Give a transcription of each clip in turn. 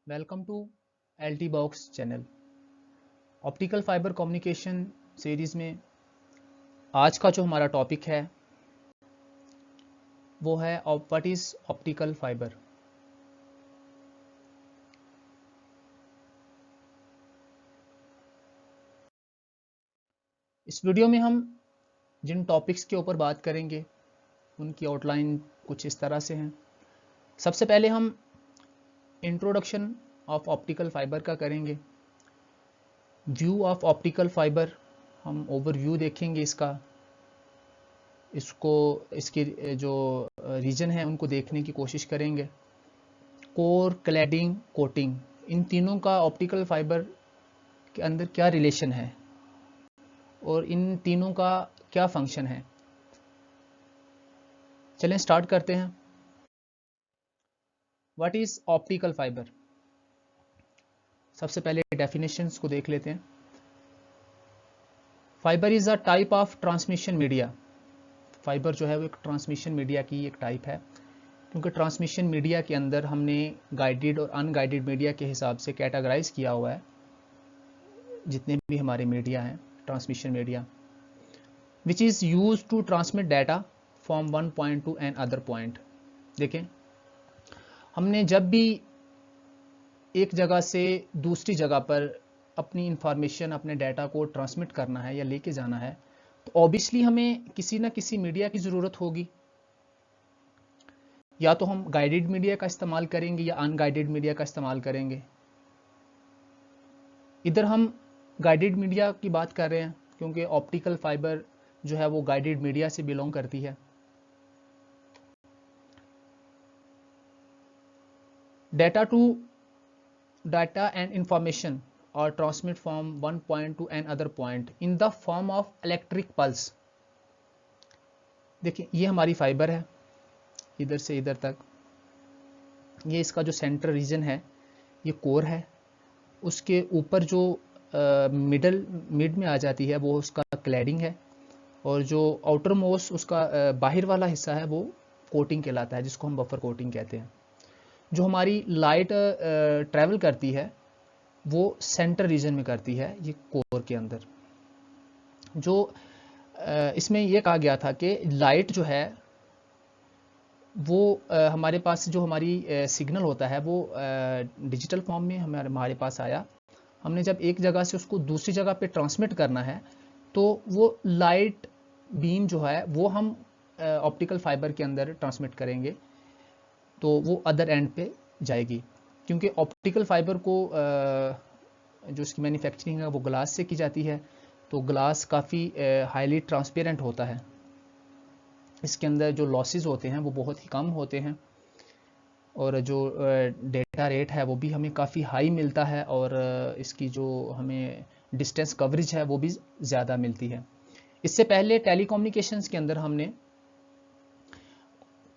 Welcome to L T box channel. Optical fibre communication series में आज का जो हमारा टॉपिक है वो है व्हाट इज़ ऑप्टिकल फाइबर। इस वीडियो में हम जिन टॉपिक्स के ऊपर बात करेंगे उनकी आउटलाइन कुछ इस तरह से हैं। सबसे पहले हम इंट्रोडक्शन ऑफ ऑप्टिकल फाइबर का करेंगे। व्यू ऑफ ऑप्टिकल फाइबर, हम ओवरव्यू देखेंगे इसके जो रीजन है उनको देखने की कोशिश करेंगे। कोर, क्लैडिंग, कोटिंग, इन तीनों का ऑप्टिकल फाइबर के अंदर क्या रिलेशन है और इन तीनों का क्या फंक्शन है। चलें स्टार्ट करते हैं। What is optical fibre. सबसे पहले डेफिनेशंस को देख लेते हैं। Fibre is a type of transmission media. Fibre जो है वो एक ट्रांसमिशन मीडिया की एक टाइप है, क्योंकि ट्रांसमिशन मीडिया के अंदर हमने गाइडेड और अनगाइडेड मीडिया के हिसाब से कैटेगराइज किया हुआ है जितने भी हमारे मीडिया हैं transmission media, which is use to transmit data from one point to another point. देखें, हमने जब भी एक जगह से दूसरी जगह पर अपनी इंफॉर्मेशन, अपने डाटा को ट्रांसमिट करना है या लेके जाना है, तो ऑब्वियसली हमें किसी ना किसी मीडिया की ज़रूरत होगी। या तो हम गाइडेड मीडिया का इस्तेमाल करेंगे या अनगाइडेड मीडिया का इस्तेमाल करेंगे। इधर हम गाइडेड मीडिया की बात कर रहे हैं क्योंकि ऑप्टिकल फाइबर जो है वो गाइडेड मीडिया से बिलोंग करती है। डाटा एंड इंफॉर्मेशन और transmit from one point to another point in the form of electric pulse. देखिए, ये हमारी फाइबर है इधर से इधर तक। ये इसका जो सेंटर रीजन है ये कोर है। उसके ऊपर जो मिड में आ जाती है वो उसका क्लैडिंग है, और जो आउटर मोस्ट उसका बाहर वाला हिस्सा है वो कोटिंग कहलाता है, जिसको हम बफर कोटिंग कहते हैं। जो हमारी लाइट ट्रैवल करती है वो सेंटर रीजन में करती है, ये कोर के अंदर। जो इसमें यह कहा गया था कि लाइट जो है वो हमारे पास जो हमारी सिग्नल होता है वो डिजिटल फॉर्म में हमारे पास आया। हमने जब एक जगह से उसको दूसरी जगह पे ट्रांसमिट करना है तो वो लाइट बीम जो है वो हम ऑप्टिकल फाइबर के अंदर ट्रांसमिट करेंगे तो वो अदर एंड पे जाएगी। क्योंकि ऑप्टिकल फाइबर को जो इसकी मैन्युफैक्चरिंग है वो ग्लास से की जाती है, तो ग्लास काफ़ी हाईली ट्रांसपेरेंट होता है। इसके अंदर जो लॉसेस होते हैं वो बहुत ही कम होते हैं, और जो डेटा रेट है वो भी हमें काफ़ी हाई मिलता है, और इसकी जो हमें डिस्टेंस कवरेज है वो भी ज़्यादा मिलती है। इससे पहले टेलीकम्युनिकेशंस के अंदर हमने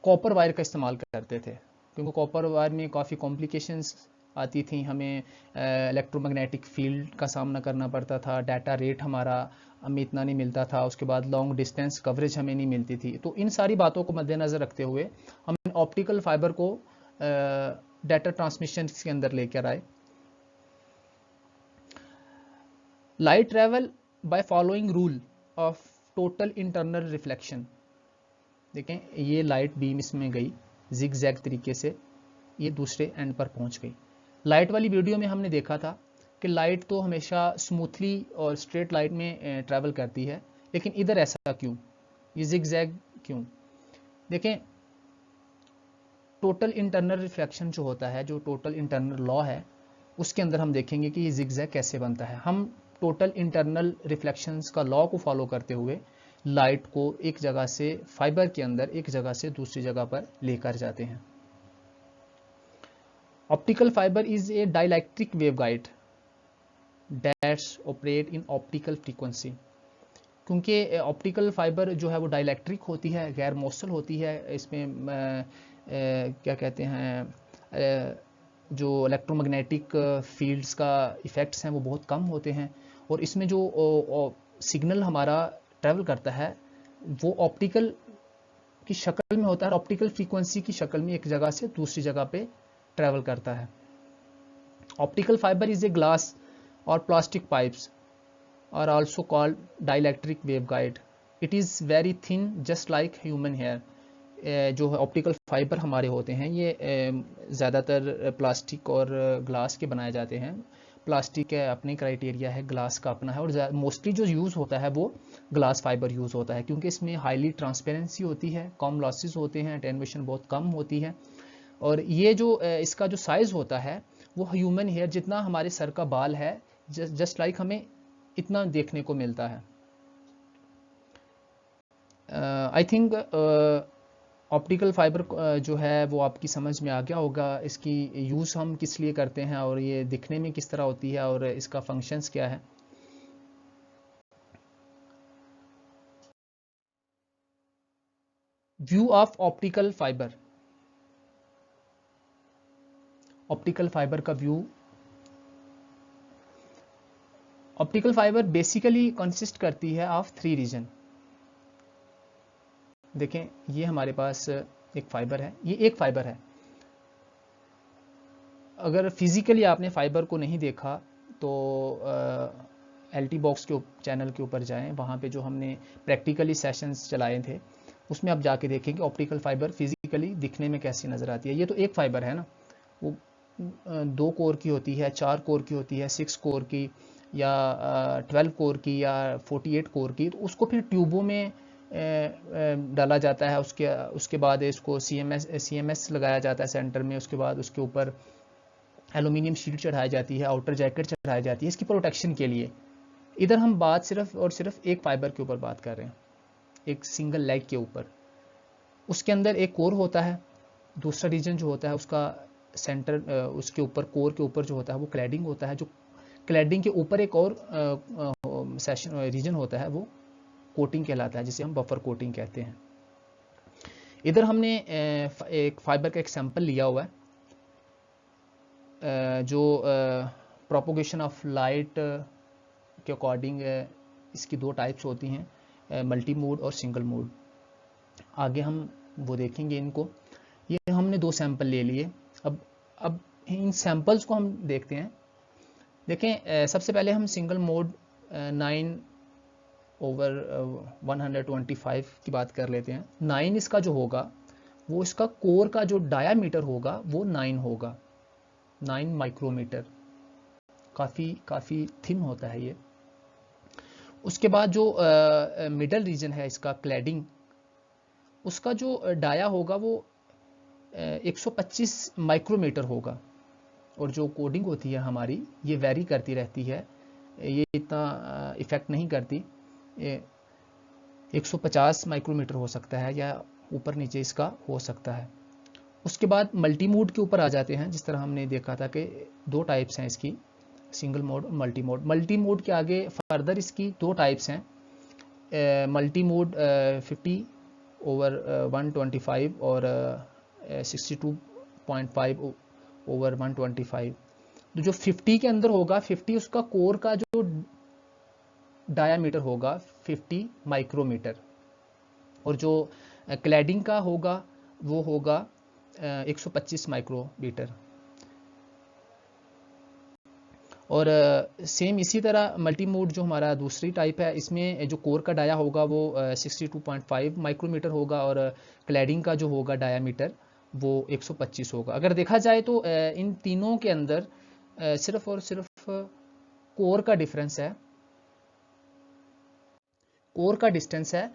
कॉपर वायर का इस्तेमाल करते थे, क्योंकि कॉपर वायर में काफ़ी कॉम्प्लिकेशंस आती थी। हमें इलेक्ट्रोमैग्नेटिक फील्ड का सामना करना पड़ता था, डाटा रेट हमारा हमें इतना नहीं मिलता था, उसके बाद लॉन्ग डिस्टेंस कवरेज हमें नहीं मिलती थी। तो इन सारी बातों को मद्देनज़र रखते हुए हम ऑप्टिकल फाइबर को डाटा ट्रांसमिशन के अंदर लेकर आए। Light travel by following rule of total internal reflection. देखें, ये लाइट बीम इसमें गई जिग जैग तरीके से, ये दूसरे एंड पर पहुंच गई। लाइट वाली वीडियो में हमने देखा था कि लाइट तो हमेशा स्मूथली और स्ट्रेट लाइट में ट्रैवल करती है, लेकिन इधर ऐसा क्यों, ये जिग जैग क्यों? देखें, टोटल इंटरनल रिफ्लेक्शन जो होता है, जो टोटल इंटरनल लॉ है, उसके अंदर हम देखेंगे कि ये जिग जैग कैसे बनता है। हम टोटल इंटरनल रिफ्लेक्शंस का लॉ को फॉलो करते हुए लाइट को एक जगह से फाइबर के अंदर एक जगह से दूसरी जगह पर लेकर जाते हैं। Optical fibre is A dielectric waveguide that's operate in optical frequency. क्योंकि ऑप्टिकल फाइबर जो है वो डाइलेक्ट्रिक होती है, गैर मौसल होती है। इसमें क्या कहते हैं, जो इलेक्ट्रोमैग्नेटिक फील्ड्स का इफ़ेक्ट्स हैं वो बहुत कम होते हैं, और इसमें जो सिग्नल हमारा ट्रैवल करता है वो ऑप्टिकल की शक्ल में होता है, ऑप्टिकल फ्रीक्वेंसी की शक्ल में एक जगह से दूसरी जगह पे ट्रैवल करता है। Optical fibre is a glass और plastic pipes are also called dielectric waveguide. It is very thin just like human hair. जो है ऑप्टिकल फाइबर हमारे होते हैं ये ज़्यादातर प्लास्टिक और ग्लास के बनाए जाते हैं। प्लास्टिक का अपनी क्राइटेरिया है, ग्लास का अपना है, और मोस्टली जो यूज़ होता है वो ग्लास फाइबर यूज़ होता है क्योंकि इसमें हाईली ट्रांसपेरेंसी होती है, कम लॉसेस होते हैं, अटेन्यूएशन बहुत कम होती है। और ये जो इसका जो साइज़ होता है वो ह्यूमन हेयर जितना हमारे सर का बाल है, जस्ट लाइक हमें इतना देखने को मिलता है। आई थिंक ऑप्टिकल फाइबर जो है वो आपकी समझ में आ गया होगा, इसकी यूज़ हम किस लिए करते हैं और ये दिखने में किस तरह होती है और इसका फंक्शंस क्या है। View of optical fibre. Optical fibre का व्यू। ऑप्टिकल फाइबर बेसिकली कंसिस्ट करती है ऑफ 3 रीजन। देखें ये हमारे पास एक फाइबर है, ये एक फाइबर है। अगर फिजिकली आपने फाइबर को नहीं देखा तो एलटी बॉक्स के चैनल के ऊपर जाएं, वहाँ पे जो हमने प्रैक्टिकली सेशंस चलाए थे उसमें आप जाके देखेंगे ऑप्टिकल फाइबर फिजिकली दिखने में कैसी नज़र आती है। ये तो एक फाइबर है ना, वो 2 कोर की होती है, 4 कोर की होती है, 6 कोर की या 12 कोर की या 48 कोर की। तो उसको फिर ट्यूबों में डाला जाता है। उसके बाद इसको CMS लगाया जाता है सेंटर में। उसके बाद उसके ऊपर एल्यूमिनियम शीट चढ़ाई जाती है, आउटर जैकेट चढ़ाई जाती है इसकी प्रोटेक्शन के लिए। इधर हम बात सिर्फ और सिर्फ एक फाइबर के ऊपर बात कर रहे हैं, एक सिंगल लेग के ऊपर। उसके अंदर एक कोर होता है, दूसरा रीजन जो होता है उसका सेंटर, उसके ऊपर कोर के ऊपर जो होता है वो क्लैडिंग होता है। जो क्लैडिंग के ऊपर एक और सेशन रीजन होता है वो कोटिंग कहलाता है, जिसे हम बफर कोटिंग कहते हैं। इधर हमने एक फाइबर का एग्जांपल लिया हुआ है जो प्रोपोगेशन ऑफ लाइट के अकॉर्डिंग इसकी 2 टाइप्स होती हैं, मल्टी मोड और सिंगल मोड। आगे हम वो देखेंगे इनको। ये हमने 2 सैंपल ले लिए। अब इन सैंपल्स को हम देखते हैं। देखें सबसे पहले हम सिंगल मोड 9/125 की बात कर लेते हैं। 9 इसका जो होगा वो इसका कोर का जो डायामीटर होगा वो 9 होगा, 9 माइक्रोमीटर। काफ़ी थिन होता है ये। उसके बाद जो मिडल रीजन है इसका क्लैडिंग, उसका जो डाया होगा वो 125 माइक्रोमीटर होगा। और जो कोडिंग होती है हमारी ये वेरी करती रहती है, ये इतना इफ़ेक्ट नहीं करती। 150 माइक्रोमीटर हो सकता है या ऊपर नीचे इसका हो सकता है। उसके बाद मल्टी मोड के ऊपर आ जाते हैं। जिस तरह हमने देखा था कि 2 टाइप्स हैं इसकी, सिंगल मोड और मल्टी मोड। मल्टी मोड के आगे फर्दर इसकी 2 टाइप्स हैं, मल्टी मोड 50/125 और 62.5/125। तो जो 50 के अंदर होगा, 50 उसका कोर का जो डायामीटर होगा 50 माइक्रोमीटर, और जो क्लैडिंग का होगा वो होगा 125 माइक्रोमीटर। और सेम इसी तरह मल्टी मोड जो हमारा दूसरी टाइप है, इसमें जो कोर का डाया होगा वो 62.5 माइक्रोमीटर होगा और क्लैडिंग का जो होगा डायामीटर वो 125 होगा। अगर देखा जाए तो इन तीनों के अंदर सिर्फ और सिर्फ कोर का डिफरेंस है, कोर का डिस्टेंस है,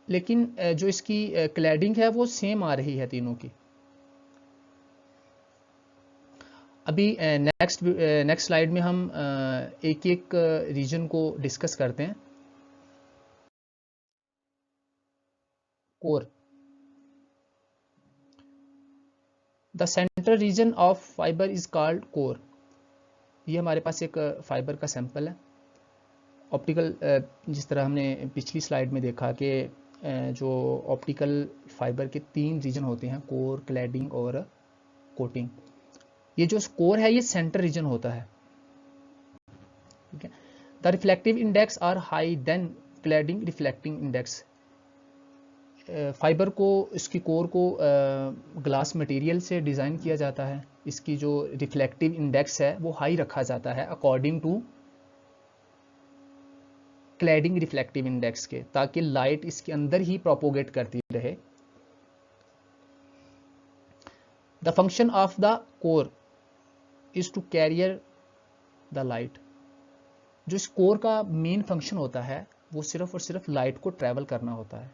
लेकिन जो इसकी क्लैडिंग है वो सेम आ रही है तीनों की। अभी नेक्स्ट स्लाइड में हम एक एक रीजन को डिस्कस करते हैं। Core, the central region of fibre is called core. ये हमारे पास एक फाइबर का सैंपल है। ऑप्टिकल जिस तरह हमने पिछली स्लाइड में देखा कि जो ऑप्टिकल फाइबर के 3 रीजन होते हैं, कोर, क्लैडिंग और कोटिंग। ये जो कोर है ये सेंटर रीजन होता है, ठीक है। The reflective index are high then cladding reflecting index. Fibre को, इसकी कोर को ग्लास मटेरियल से डिज़ाइन किया जाता है। इसकी जो रिफ्लेक्टिव इंडेक्स है वो हाई रखा जाता है according to cladding reflective index के, ताकि लाइट इसके अंदर ही प्रोपोगेट करती रहे। The function of the core is to carrier the light. जो इस कोर का मेन फंक्शन होता है वो सिर्फ और सिर्फ लाइट को ट्रैवल करना होता है।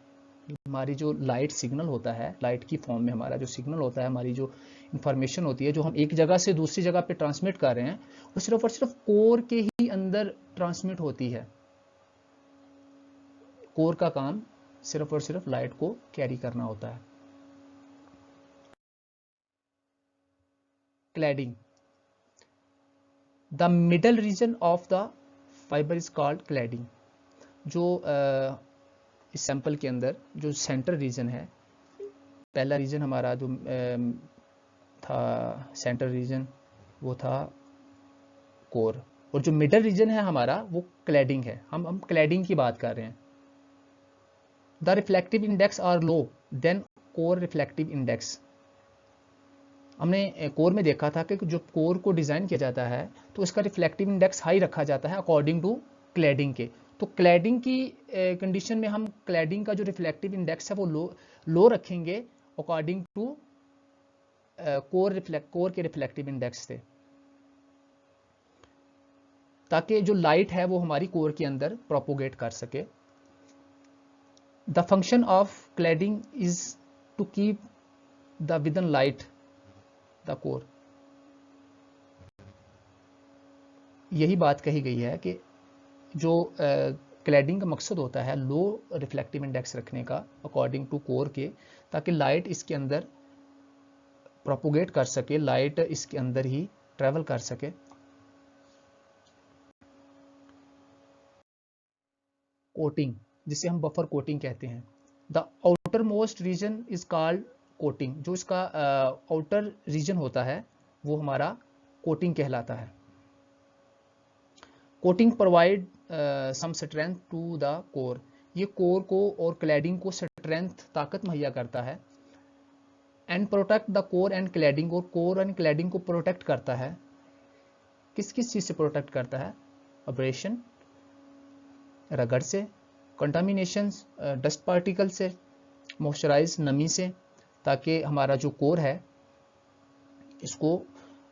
हमारी जो लाइट सिग्नल होता है, लाइट की फॉर्म में हमारा जो सिग्नल होता है, हमारी जो इंफॉर्मेशन होती है जो हम एक जगह से दूसरी जगह पे ट्रांसमिट कर रहे हैं, वो सिर्फ और सिर्फ कोर के ही अंदर ट्रांसमिट होती है। कोर का काम सिर्फ और सिर्फ लाइट को कैरी करना होता है। Cladding, the middle region of the fibre is called cladding. जो इस सैंपल के अंदर जो सेंटर रीजन है, पहला रीजन हमारा जो था सेंटर रीजन वो था कोर, और जो मिडल रीजन है हमारा वो क्लैडिंग है। हम क्लैडिंग की बात कर रहे हैं। The reflective index are low then core reflective index. हमने कोर में देखा था कि जो कोर को डिज़ाइन किया जाता है तो उसका रिफ्लेक्टिव इंडेक्स हाई रखा जाता है अकॉर्डिंग टू क्लैडिंग के। तो क्लैडिंग की कंडीशन में हम क्लैडिंग का जो रिफ्लेक्टिव इंडेक्स है वो लो रखेंगे अकॉर्डिंग टू कोर के रिफ्लेक्टिव इंडेक्स से, ताकि जो लाइट है वो हमारी कोर के अंदर प्रोपोगेट कर सके। The function of cladding is to keep the within light the core. यही बात कही गई है कि जो क्लैडिंग का मकसद होता है लो रिफ्लेक्टिव इंडेक्स रखने का अकॉर्डिंग टू कोर के, ताकि लाइट इसके अंदर प्रोपोगेट कर सके, लाइट इसके अंदर ही ट्रेवल कर सके। कोटिंग, जिसे हम बफर कोटिंग कहते हैं। The outer most region is called coating. जो इसका आउटर रीजन होता है वो हमारा कोटिंग कहलाता है। Coating provide some strength to the core. ये कोर को और क्लैडिंग को स्ट्रेंथ, ताकत मुहैया करता है। And protect the core and cladding, और कोर एंड क्लैडिंग को प्रोटेक्ट करता है। किस किस चीज़ से प्रोटेक्ट करता है? अब्रेशन, रगड़ से, कंटामिनेशन, डस्ट पार्टिकल से, मॉइस्चराइज, नमी से, ताकि हमारा जो कोर है इसको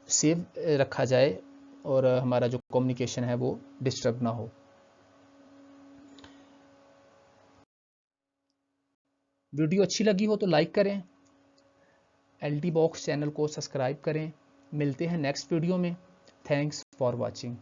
सेव रखा जाए और हमारा जो कम्युनिकेशन है वो डिस्टर्ब ना हो। वीडियो अच्छी लगी हो तो लाइक करें, LD बॉक्स चैनल को सब्सक्राइब करें। मिलते हैं नेक्स्ट वीडियो में। Thanks for watching.